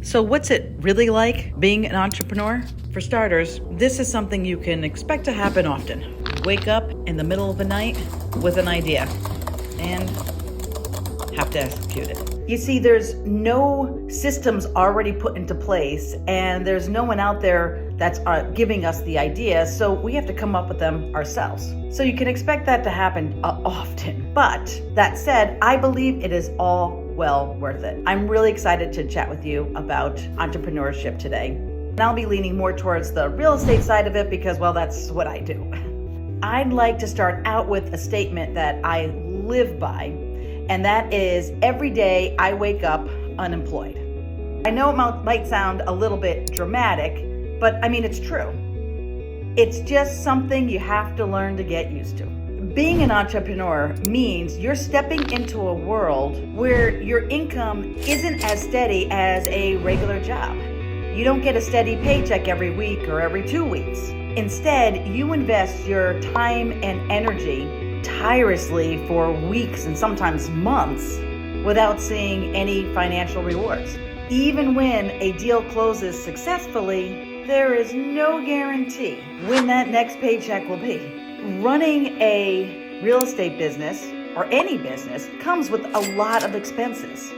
So what's it really like being an entrepreneur? For starters, this is something you can expect to happen often. Wake up in the middle of the night with an idea and have to execute it. You see, there's no systems already put into place, and there's no one out there that's giving us the idea, so we have to come up with them ourselves. So you can expect that to happen often. But that said, I believe it is all well worth it. I'm really excited to chat with you about entrepreneurship today. And I'll be leaning more towards the real estate side of it because, well, that's what I do. I'd like to start out with a statement that I live by, and that is every day I wake up unemployed. I know it might sound a little bit dramatic, but I mean, it's true. It's just something you have to learn to get used to. Being an entrepreneur means you're stepping into a world where your income isn't as steady as a regular job. You don't get a steady paycheck every week or every 2 weeks. Instead, you invest your time and energy tirelessly for weeks and sometimes months without seeing any financial rewards. Even when a deal closes successfully, there is no guarantee when that next paycheck will be. Running a real estate business or any business comes with a lot of expenses.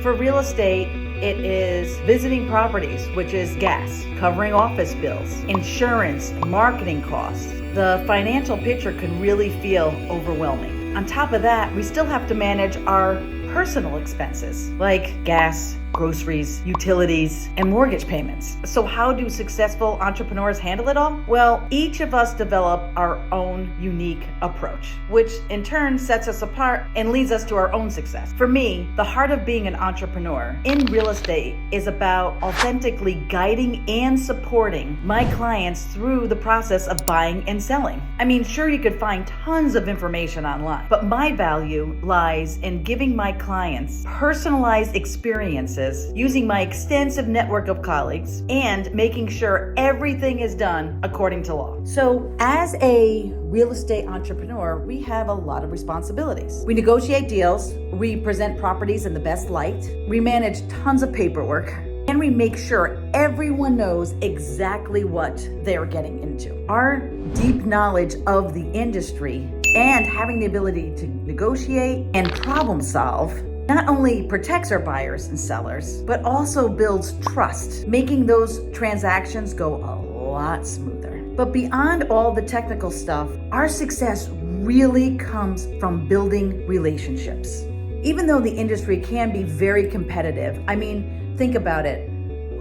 For real estate, it is visiting properties, which is gas, covering office bills, insurance, marketing costs. The financial picture can really feel overwhelming. On top of that, we still have to manage our personal expenses like gas, groceries, utilities, and mortgage payments. So how do successful entrepreneurs handle it all? Well, each of us develop our own unique approach, which in turn sets us apart and leads us to our own success. For me, the heart of being an entrepreneur in real estate is about authentically guiding and supporting my clients through the process of buying and selling. I mean, sure, you could find tons of information online, but my value lies in giving my clients personalized experiences using my extensive network of colleagues and making sure everything is done according to law. So as a real estate entrepreneur, we have a lot of responsibilities. We negotiate deals, we present properties in the best light, we manage tons of paperwork, and we make sure everyone knows exactly what they're getting into. Our deep knowledge of the industry and having the ability to negotiate and problem solve not only protects our buyers and sellers, but also builds trust, making those transactions go a lot smoother. But beyond all the technical stuff, our success really comes from building relationships. Even though the industry can be very competitive, I mean, think about it.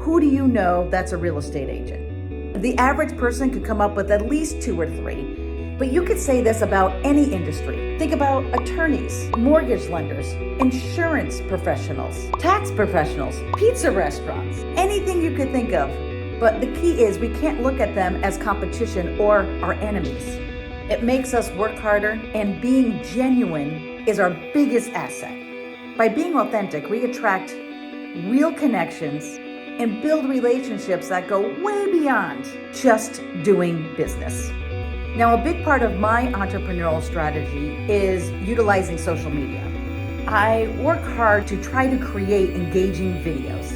Who do you know that's a real estate agent? The average person could come up with at least 2 or 3. But you could say this about any industry. Think about attorneys, mortgage lenders, insurance professionals, tax professionals, pizza restaurants, anything you could think of. But the key is we can't look at them as competition or our enemies. It makes us work harder, and being genuine is our biggest asset. By being authentic, we attract real connections and build relationships that go way beyond just doing business. Now, a big part of my entrepreneurial strategy is utilizing social media. I work hard to try to create engaging videos.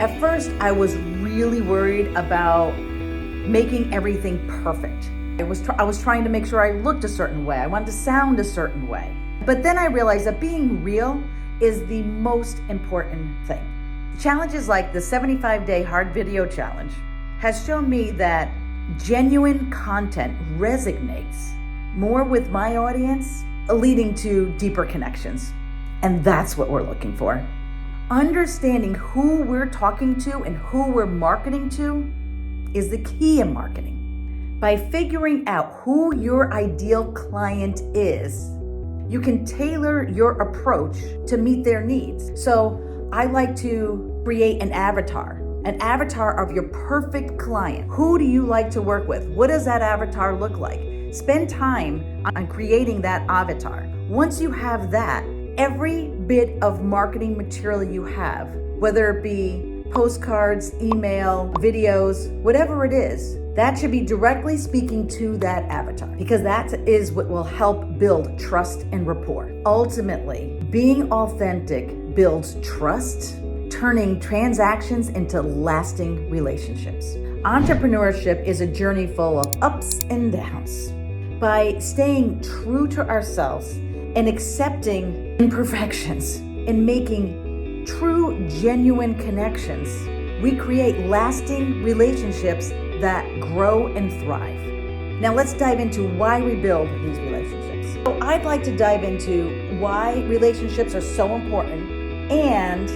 At first, I was really worried about making everything perfect. I was trying to make sure I looked a certain way. I wanted to sound a certain way. But then I realized that being real is the most important thing. Challenges like the 75-day hard video challenge has shown me that genuine content resonates more with my audience, leading to deeper connections. And that's what we're looking for. Understanding who we're talking to and who we're marketing to is the key in marketing. By figuring out who your ideal client is, you can tailor your approach to meet their needs. So I like to create an avatar of your perfect client. Who do you like to work with? What does that avatar look like? Spend time on creating that avatar. Once you have that, every bit of marketing material you have, whether it be postcards, email, videos, whatever it is, that should be directly speaking to that avatar, because that is what will help build trust and rapport. Ultimately, being authentic builds trust, turning transactions into lasting relationships. Entrepreneurship is a journey full of ups and downs. By staying true to ourselves and accepting imperfections and making true, genuine connections, we create lasting relationships that grow and thrive. Now let's dive into why we build these relationships. So I'd like to dive into why relationships are so important and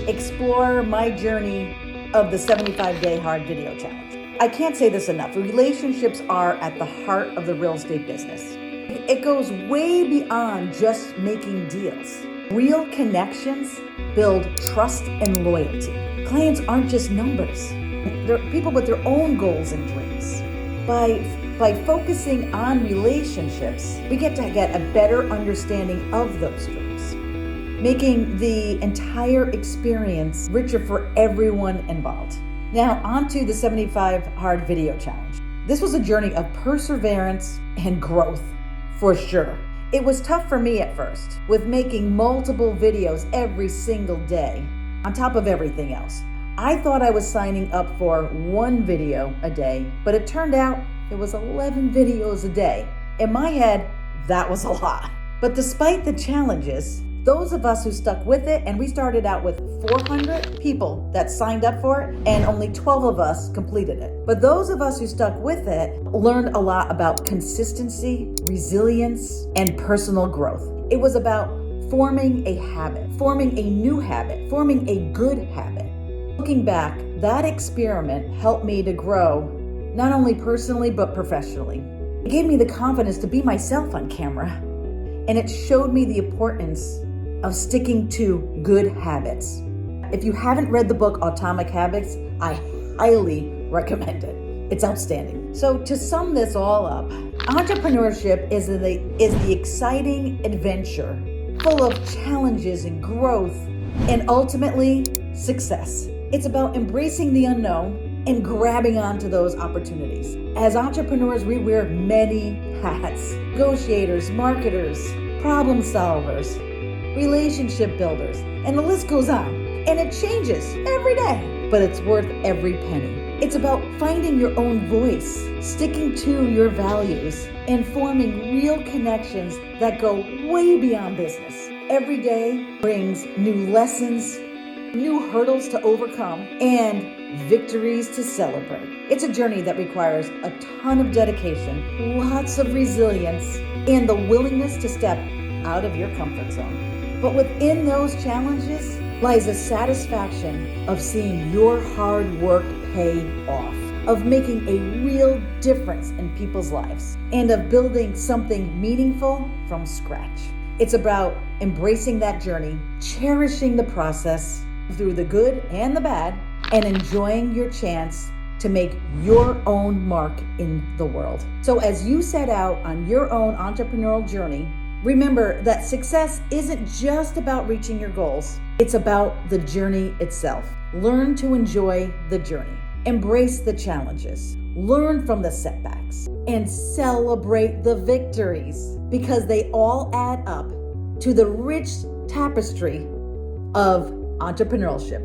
explore my journey of the 75-day hard video challenge. I can't say this enough. Relationships are at the heart of the real estate business. It goes way beyond just making deals. Real connections build trust and loyalty. Clients aren't just numbers. They're people with their own goals and dreams. By focusing on relationships, we get a better understanding of those dreams, making the entire experience richer for everyone involved. Now, on to the 75 Hard Video Challenge. This was a journey of perseverance and growth, for sure. It was tough for me at first, with making multiple videos every single day, on top of everything else. I thought I was signing up for one video a day, but it turned out it was 11 videos a day. In my head, that was a lot. But despite the challenges, those of us who stuck with it, and we started out with 400 people that signed up for it, and only 12 of us completed it. But those of us who stuck with it learned a lot about consistency, resilience, and personal growth. It was about forming a habit, forming a new habit, forming a good habit. Looking back, that experiment helped me to grow, not only personally, but professionally. It gave me the confidence to be myself on camera, and it showed me the importance of sticking to good habits. If you haven't read the book Atomic Habits, I highly recommend it. It's outstanding. So to sum this all up, entrepreneurship is the exciting adventure full of challenges and growth and ultimately success. It's about embracing the unknown and grabbing onto those opportunities. As entrepreneurs, we wear many hats: negotiators, marketers, problem solvers, relationship builders, and the list goes on. And it changes every day, but it's worth every penny. It's about finding your own voice, sticking to your values, and forming real connections that go way beyond business. Every day brings new lessons, new hurdles to overcome, and victories to celebrate. It's a journey that requires a ton of dedication, lots of resilience, and the willingness to step out of your comfort zone. But within those challenges lies a satisfaction of seeing your hard work pay off, of making a real difference in people's lives, and of building something meaningful from scratch. It's about embracing that journey, cherishing the process through the good and the bad, and enjoying your chance to make your own mark in the world. So as you set out on your own entrepreneurial journey, remember that success isn't just about reaching your goals. It's about the journey itself. Learn to enjoy the journey. Embrace the challenges. Learn from the setbacks. And celebrate the victories, because they all add up to the rich tapestry of entrepreneurship.